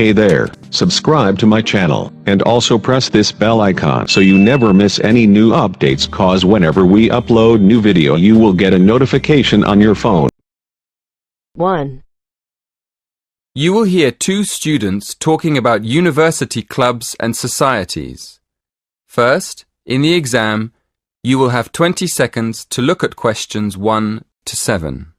Hey there, subscribe to my channel, and also press this bell icon so you never miss any new updates, cause whenever we upload new video you will get a notification on your phone. 1. You will hear two students talking about university clubs and societies. First, in the exam, you will have 20 seconds to look at questions 1 to 7.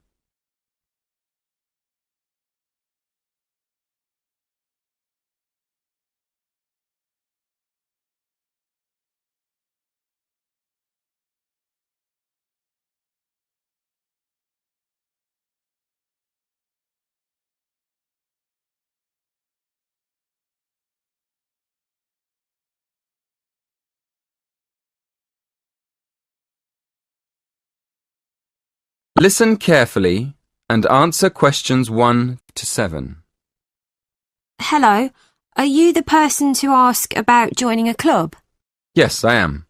Listen carefully and answer questions 1 to 7. Hello, are you the person to ask about joining a club? Yes, I am.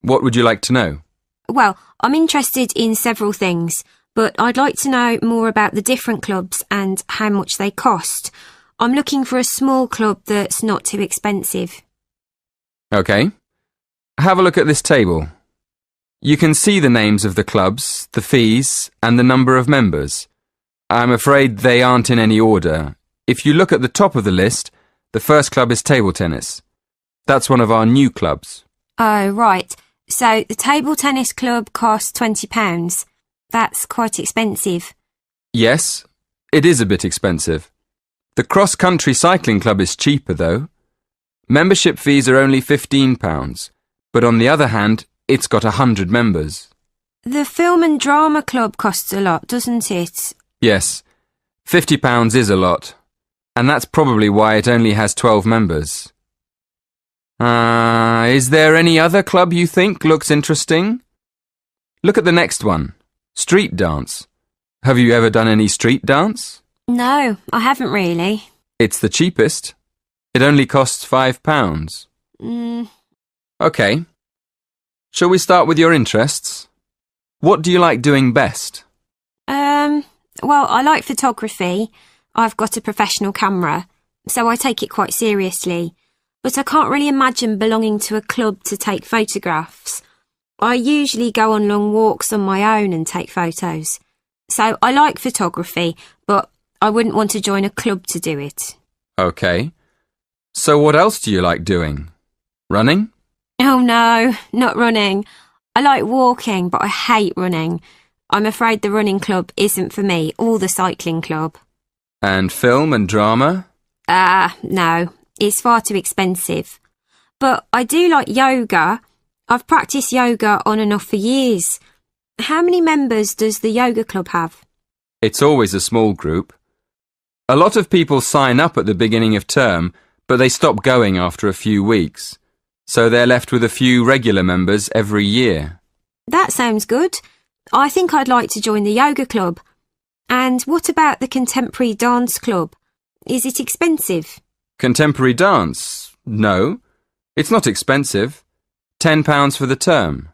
What would you like to know? Well, I'm interested in several things, but I'd like to know more about the different clubs and how much they cost. I'm looking for a small club that's not too expensive. Okay. Have a look at this table. You can see the names of the clubs, the fees, and the number of members. I'm afraid they aren't in any order. If you look at the top of the list, the first club is table tennis. That's one of our new clubs. Oh, right. So the table tennis club costs £20. That's quite expensive. Yes, it is a bit expensive. The cross-country cycling club is cheaper, though. Membership fees are only £15, but on the other hand, it's got 100 members. The film and drama club costs a lot, doesn't it? Yes, £50 is a lot, and that's probably why it only has 12 members. Is there any other club you think looks interesting? Look at the next one, street dance. Have you ever done any street dance? No, I haven't really. It's the cheapest. It only costs £5. Okay. Shall we start with your interests? What do you like doing best? Well, I like photography. I've got a professional camera, so I take it quite seriously. But I can't really imagine belonging to a club to take photographs. I usually go on long walks on my own and take photos. So I like photography, but I wouldn't want to join a club to do it. Okay. So what else do you like doing? Running? Oh no, not running. I like walking, but I hate running. I'm afraid the running club isn't for me, or the cycling club. And film and drama? No, it's far too expensive. But I do like yoga. I've practiced yoga on and off for years. How many members does the yoga club have? It's always a small group. A lot of people sign up at the beginning of term, but they stop going after a few weeks. So they're left with a few regular members every year. That sounds good. I think I'd like to join the yoga club. And what about the contemporary dance club? Is it expensive? Contemporary dance? No, it's not expensive. £10 for the term.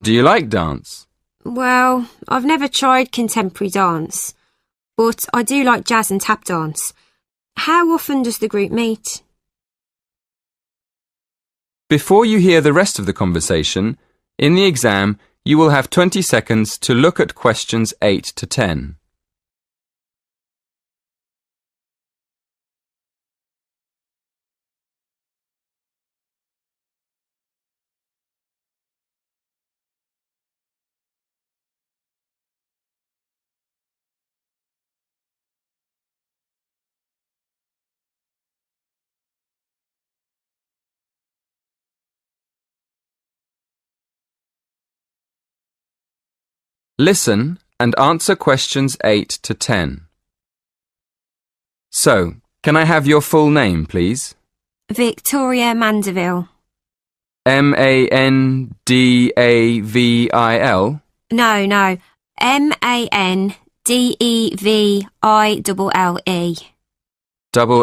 Do you like dance? Well, I've never tried contemporary dance, but I do like jazz and tap dance. How often does the group meet? Before you hear the rest of the conversation, in the exam, you will have 20 seconds to look at questions 8 to 10. Listen and answer questions 8 to 10. So, can I have your full name, please? Victoria Mandeville. Mandavil? No. Mandeville.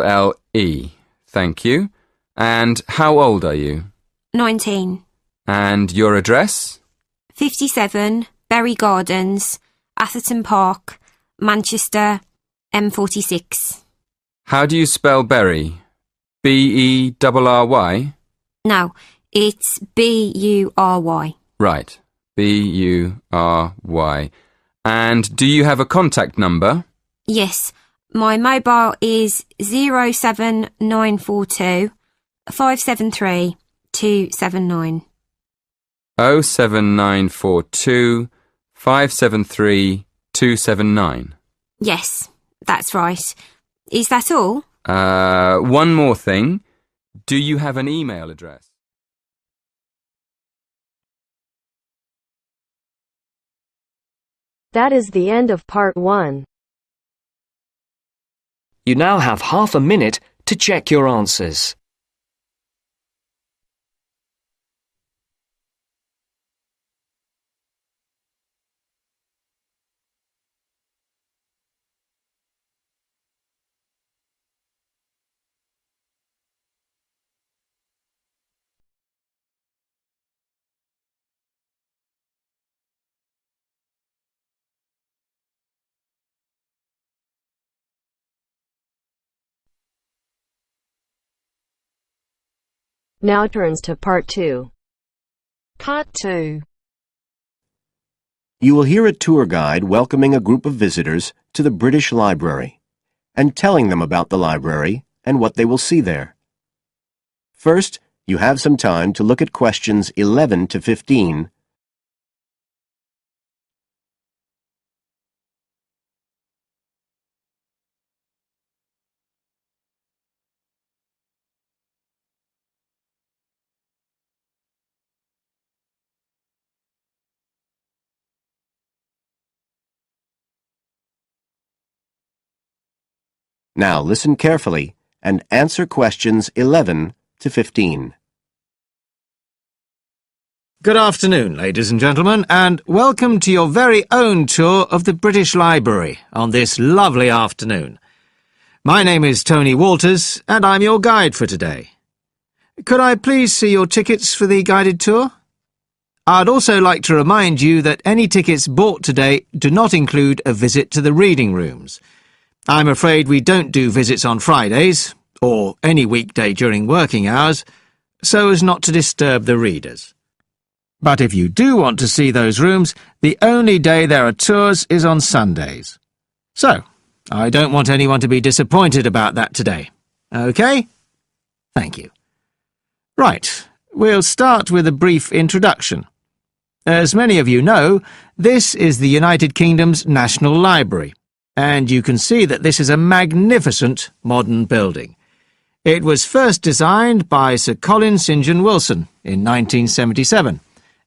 L-E. Thank you. And how old are you? 19. And your address? 57, Bury Gardens, Atherton Park, Manchester, M46. How do you spell berry? B-E-R-R-Y? No, it's B-U-R-Y. Right, B-U-R-Y. And do you have a contact number? Yes, my mobile is 07942 573 279. 07942 573 279. Yes, that's right. Is that all? One more thing. Do you have an email address? That is the end of part 1. You now have half a minute to check your answers. Now turns to part 2. Part 2. You will hear a tour guide welcoming a group of visitors to the British Library and telling them about the library and what they will see there. First, you have some time to look at questions 11 to 15. Now listen carefully and answer questions 11 to 15. Good afternoon, ladies and gentlemen, and welcome to your very own tour of the British Library on this lovely afternoon. My name is Tony Walters, and I'm your guide for today. Could I please see your tickets for the guided tour? I'd also like to remind you that any tickets bought today do not include a visit to the reading rooms. I'm afraid we don't do visits on Fridays, or any weekday during working hours, so as not to disturb the readers. But if you do want to see those rooms, the only day there are tours is on Sundays. So, I don't want anyone to be disappointed about that today. OK? Thank you. Right, we'll start with a brief introduction. As many of you know, this is the United Kingdom's National Library, and you can see that this is a magnificent modern building. It was first designed by Sir Colin St. John Wilson in 1977,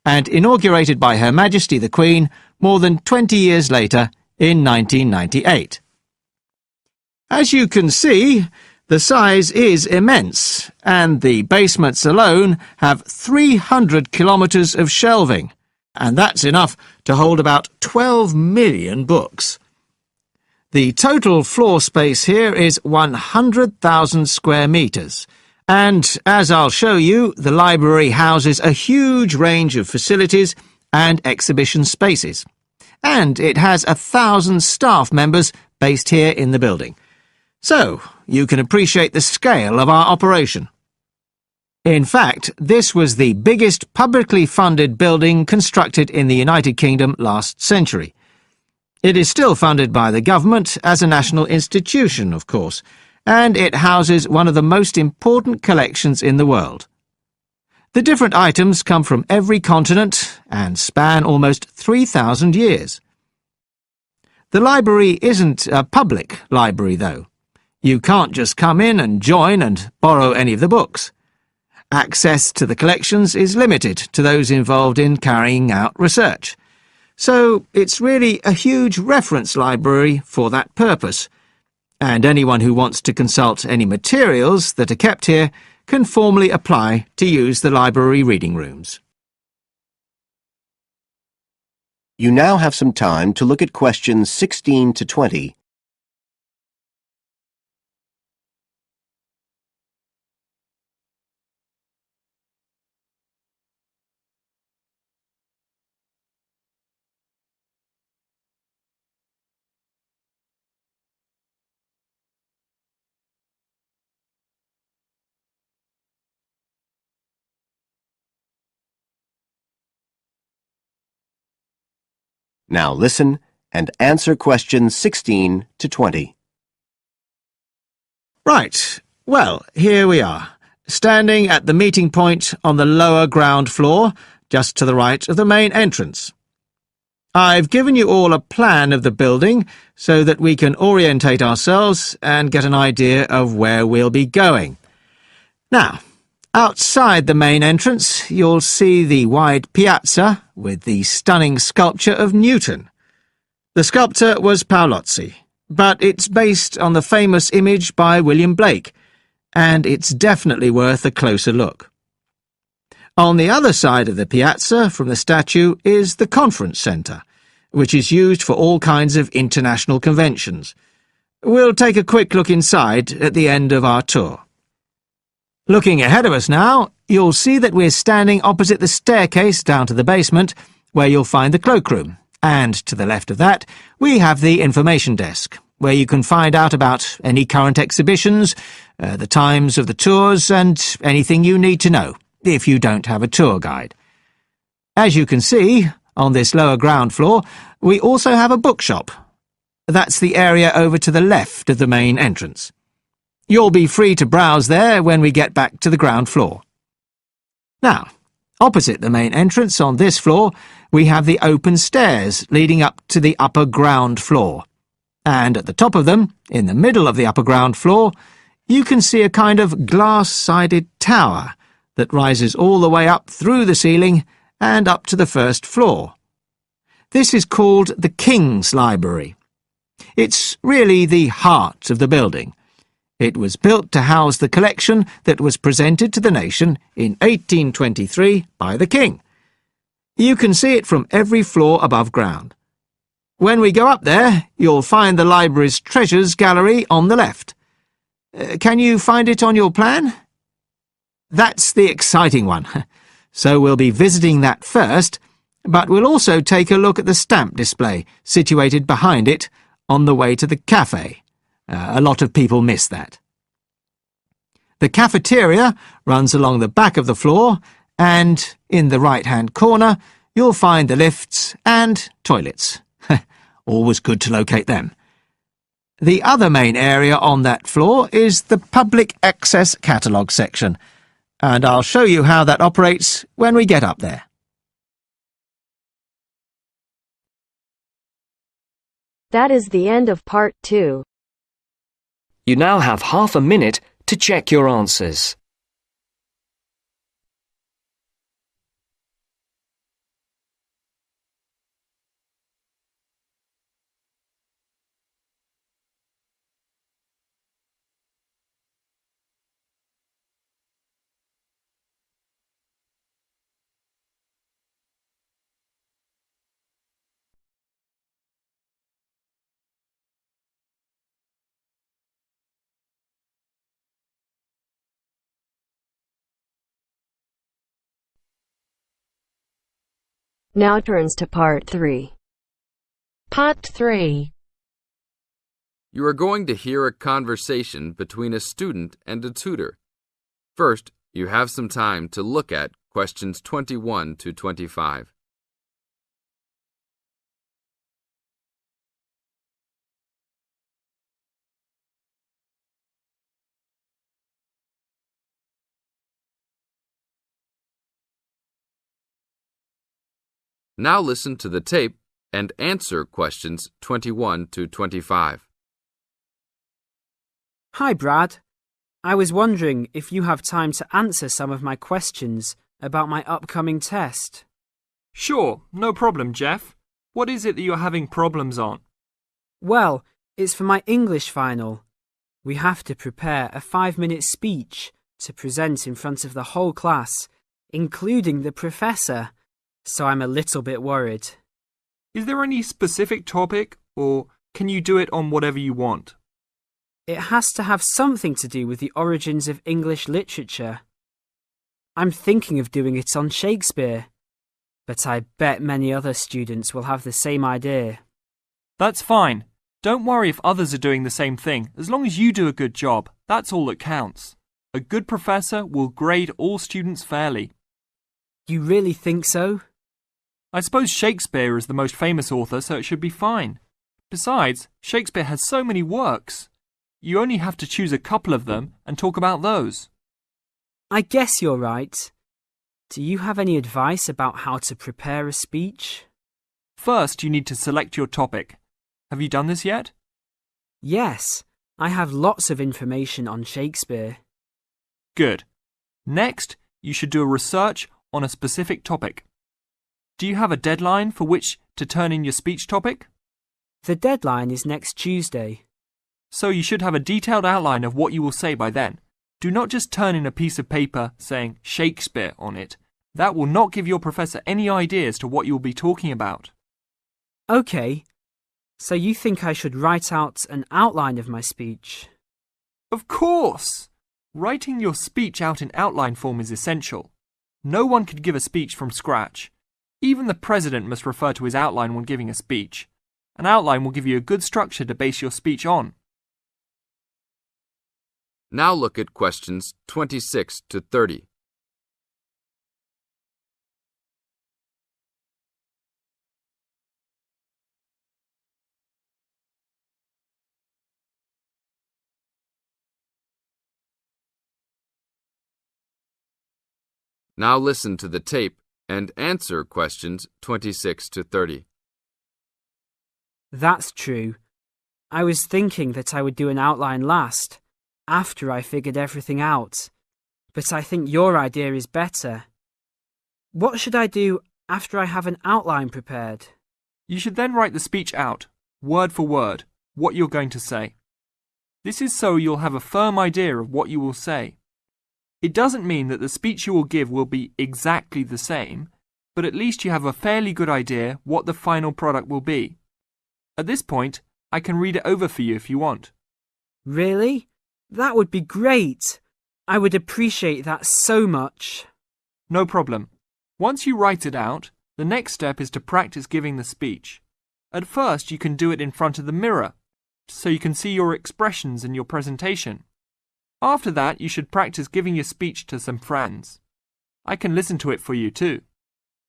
and inaugurated by Her Majesty the Queen more than 20 years later in 1998. As you can see, the size is immense, and the basements alone have 300 kilometres of shelving, and that's enough to hold about 12 million books. The total floor space here is 100,000 square metres, and, as I'll show you, the library houses a huge range of facilities and exhibition spaces. And it has 1,000 staff members based here in the building. So, you can appreciate the scale of our operation. In fact, this was the biggest publicly funded building constructed in the United Kingdom last century. It is still funded by the government as a national institution, of course, and it houses one of the most important collections in the world. The different items come from every continent and span almost 3,000 years. The library isn't a public library, though. You can't just come in and join and borrow any of the books. Access to the collections is limited to those involved in carrying out research. So it's really a huge reference library for that purpose, and anyone who wants to consult any materials that are kept here can formally apply to use the library reading rooms. You now have some time to look at questions 16 to 20. Now listen and answer questions 16 to 20. Right. Well, here we are, standing at the meeting point on the lower ground floor, just to the right of the main entrance. I've given you all a plan of the building so that we can orientate ourselves and get an idea of where we'll be going. Now, outside the main entrance, you'll see the wide piazza with the stunning sculpture of Newton. The sculptor was Paolozzi, but it's based on the famous image by William Blake, and it's definitely worth a closer look. On the other side of the piazza from the statue is the conference centre, which is used for all kinds of international conventions. We'll take a quick look inside at the end of our tour. Looking ahead of us now, you'll see that we're standing opposite the staircase down to the basement, where you'll find the cloakroom, and to the left of that, we have the information desk, where you can find out about any current exhibitions, the times of the tours, and anything you need to know, if you don't have a tour guide. As you can see, on this lower ground floor, we also have a bookshop. That's the area over to the left of the main entrance. You'll be free to browse there when we get back to the ground floor. Now, opposite the main entrance on this floor, we have the open stairs leading up to the upper ground floor. And at the top of them, in the middle of the upper ground floor, you can see a kind of glass-sided tower that rises all the way up through the ceiling and up to the first floor. This is called the King's Library. It's really the heart of the building. It was built to house the collection that was presented to the nation in 1823 by the King. You can see it from every floor above ground. When we go up there, you'll find the library's treasures gallery on the left. Can you find it on your plan? That's the exciting one. So we'll be visiting that first, but we'll also take a look at the stamp display situated behind it on the way to the cafe. A lot of people miss that. The cafeteria runs along the back of the floor, and in the right-hand corner you'll find the lifts and toilets. Always good to locate them. The other main area on that floor is the public access catalogue section, and I'll show you how that operates when we get up there. That is the end of part 2. You now have half a minute to check your answers. Now turns to part 3. Part 3. You are going to hear a conversation between a student and a tutor. First, you have some time to look at questions 21 to 25. Now listen to the tape and answer questions 21 to 25. Hi, Brad. I was wondering if you have time to answer some of my questions about my upcoming test. Sure, no problem, Jeff. What is it that you're having problems on? Well, it's for my English final. We have to prepare a 5-minute speech to present in front of the whole class, including the professor. So I'm a little bit worried. Is there any specific topic, or can you do it on whatever you want? It has to have something to do with the origins of English literature. I'm thinking of doing it on Shakespeare, but I bet many other students will have the same idea. That's fine. Don't worry if others are doing the same thing. As long as you do a good job, that's all that counts. A good professor will grade all students fairly. You really think so? I suppose Shakespeare is the most famous author, so it should be fine. Besides, Shakespeare has so many works. You only have to choose a couple of them and talk about those. I guess you're right. Do you have any advice about how to prepare a speech? First, you need to select your topic. Have you done this yet? Yes, I have lots of information on Shakespeare. Good. Next, you should do a research on a specific topic. Do you have a deadline for which to turn in your speech topic? The deadline is next Tuesday. So you should have a detailed outline of what you will say by then. Do not just turn in a piece of paper saying Shakespeare on it. That will not give your professor any idea as to what you will be talking about. OK. So you think I should write out an outline of my speech? Of course! Writing your speech out in outline form is essential. No one could give a speech from scratch. Even the president must refer to his outline when giving a speech. An outline will give you a good structure to base your speech on. Now look at questions 26 to 30. Now listen to the tape and answer questions 26 to 30. That's true. I was thinking that I would do an outline last, after I figured everything out. But I think your idea is better. What should I do after I have an outline prepared? You should then write the speech out, word for word, what you're going to say. This is so you'll have a firm idea of what you will say. It doesn't mean that the speech you will give will be exactly the same, but at least you have a fairly good idea what the final product will be. At this point, I can read it over for you if you want. Really? That would be great. I would appreciate that so much. No problem. Once you write it out, the next step is to practice giving the speech. At first, you can do it in front of the mirror, so you can see your expressions in your presentation. After that, you should practice giving your speech to some friends. I can listen to it for you too.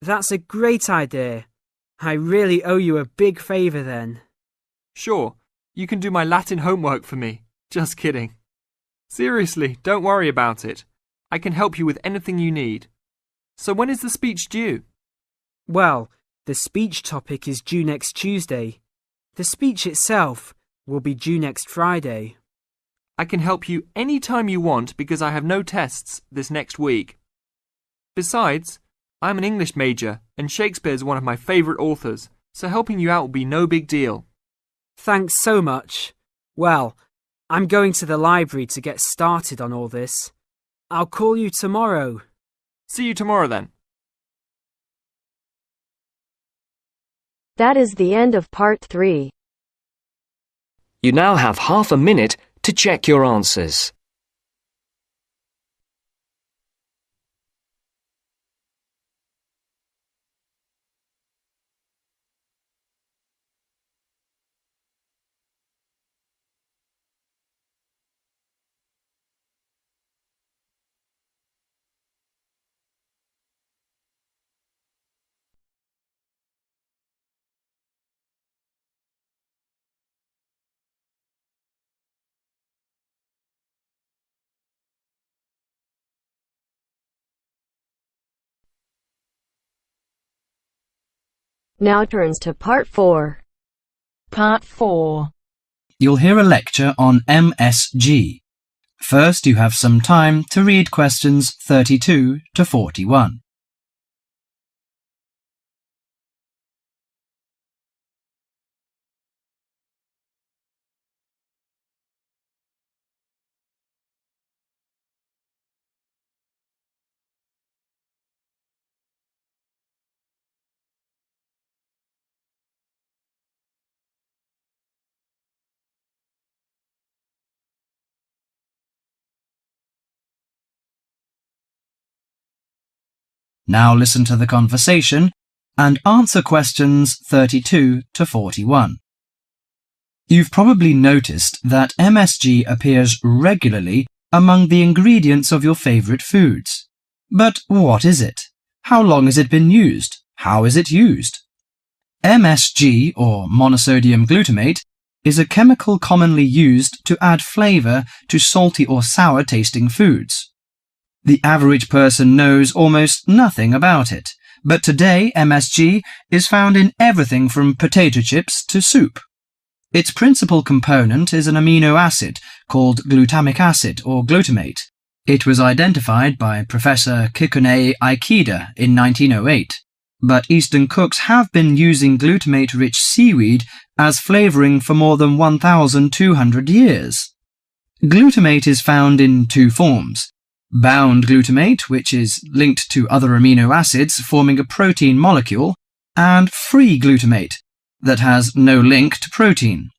That's a great idea. I really owe you a big favour then. Sure, you can do my Latin homework for me. Just kidding. Seriously, don't worry about it. I can help you with anything you need. So when is the speech due? Well, the speech topic is due next Tuesday. The speech itself will be due next Friday. I can help you any time you want because I have no tests this next week. Besides, I'm an English major and Shakespeare's one of my favourite authors, so helping you out will be no big deal. Thanks so much. Well, I'm going to the library to get started on all this. I'll call you tomorrow. See you tomorrow then. That is the end of part 3. You now have half a minute to check your answers. Now turns to part 4. Part 4. You'll hear a lecture on MSG. First, you have some time to read questions 32 to 41. Now listen to the conversation and answer questions 32 to 41. You've probably noticed that MSG appears regularly among the ingredients of your favourite foods. But what is it? How long has it been used? How is it used? MSG, or monosodium glutamate, is a chemical commonly used to add flavour to salty or sour tasting foods. The average person knows almost nothing about it, but today MSG is found in everything from potato chips to soup. Its principal component is an amino acid called glutamic acid or glutamate. It was identified by Professor Kikunae Ikeda in 1908, but Eastern cooks have been using glutamate-rich seaweed as flavouring for more than 1,200 years. Glutamate is found in two forms: bound glutamate, which is linked to other amino acids forming a protein molecule, and free glutamate, that has no link to protein.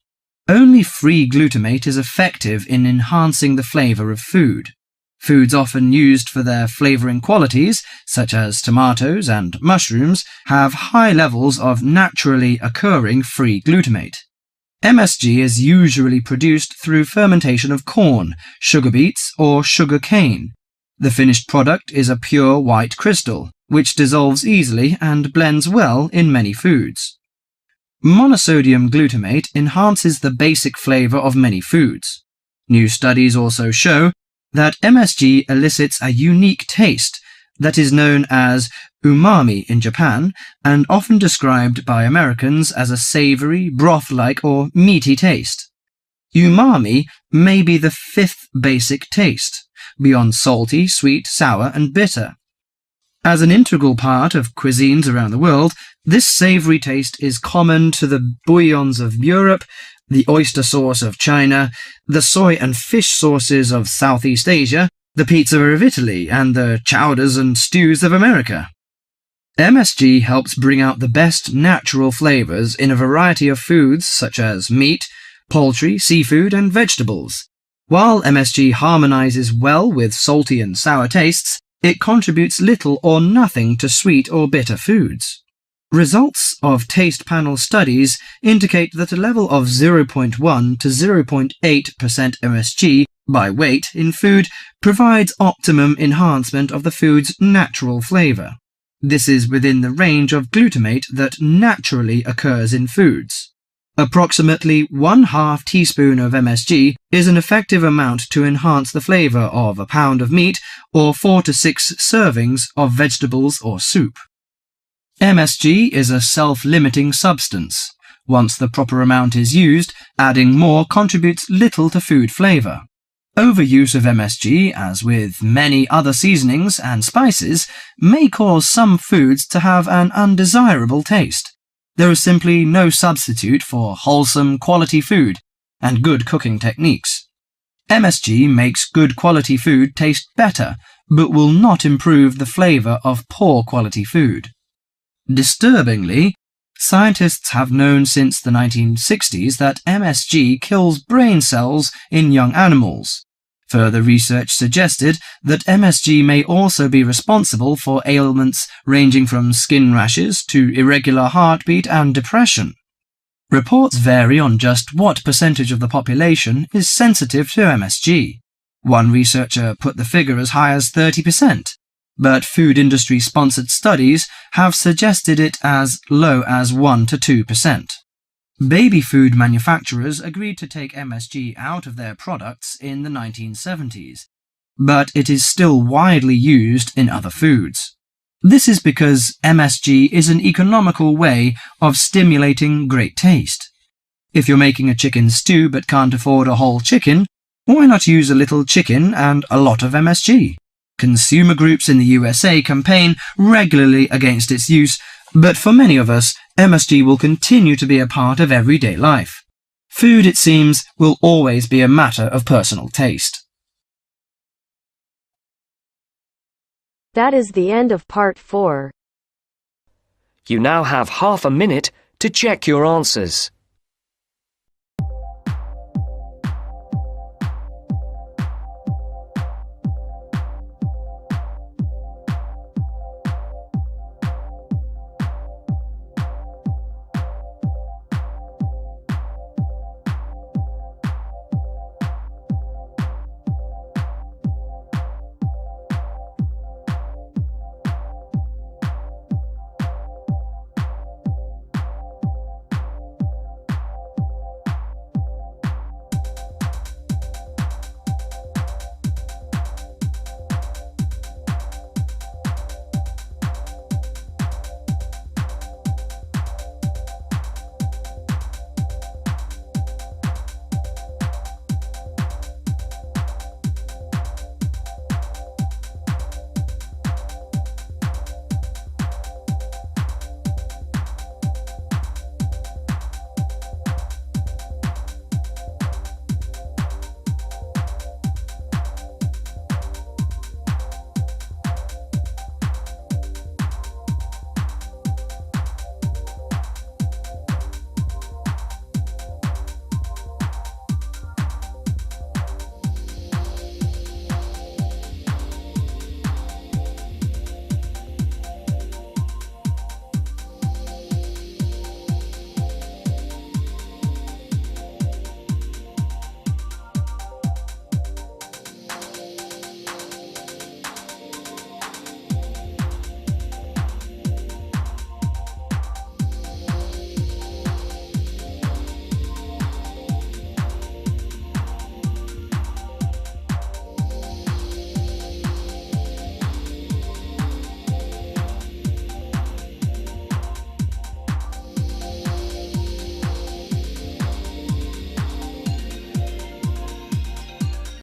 Only free glutamate is effective in enhancing the flavour of food. Foods often used for their flavouring qualities, such as tomatoes and mushrooms, have high levels of naturally occurring free glutamate. MSG is usually produced through fermentation of corn, sugar beets, or sugar cane. The finished product is a pure white crystal, which dissolves easily and blends well in many foods. Monosodium glutamate enhances the basic flavour of many foods. New studies also show that MSG elicits a unique taste that is known as umami in Japan and often described by Americans as a savoury, broth-like or meaty taste. Umami may be the fifth basic taste, beyond salty, sweet, sour and bitter. As an integral part of cuisines around the world, this savoury taste is common to the bouillons of Europe, the oyster sauce of China, the soy and fish sauces of Southeast Asia, the pizza of Italy, and the chowders and stews of America. MSG helps bring out the best natural flavours in a variety of foods such as meat, poultry, seafood, and vegetables. While MSG harmonises well with salty and sour tastes, it contributes little or nothing to sweet or bitter foods. Results of taste panel studies indicate that a level of 0.1 to 0.8% MSG by weight in food provides optimum enhancement of the food's natural flavour. This is within the range of glutamate that naturally occurs in foods. Approximately 1/2 teaspoon of MSG is an effective amount to enhance the flavour of a pound of meat or 4 to 6 servings of vegetables or soup. MSG is a self-limiting substance. Once the proper amount is used, adding more contributes little to food flavour. Overuse of MSG, as with many other seasonings and spices, may cause some foods to have an undesirable taste. There is simply no substitute for wholesome quality food and good cooking techniques. MSG makes good quality food taste better, but will not improve the flavour of poor quality food. Disturbingly, scientists have known since the 1960s that MSG kills brain cells in young animals. Further research suggested that MSG may also be responsible for ailments ranging from skin rashes to irregular heartbeat and depression. Reports vary on just what percentage of the population is sensitive to MSG. One researcher put the figure as high as 30%. But food industry-sponsored studies have suggested it as low as 1 to 2%. Baby food manufacturers agreed to take MSG out of their products in the 1970s, but it is still widely used in other foods. This is because MSG is an economical way of stimulating great taste. If you're making a chicken stew but can't afford a whole chicken, why not use a little chicken and a lot of MSG? Consumer groups in the USA campaign regularly against its use, but for many of us, MSG will continue to be a part of everyday life. Food, it seems, will always be a matter of personal taste. That is the end of part 4. You now have half a minute to check your answers.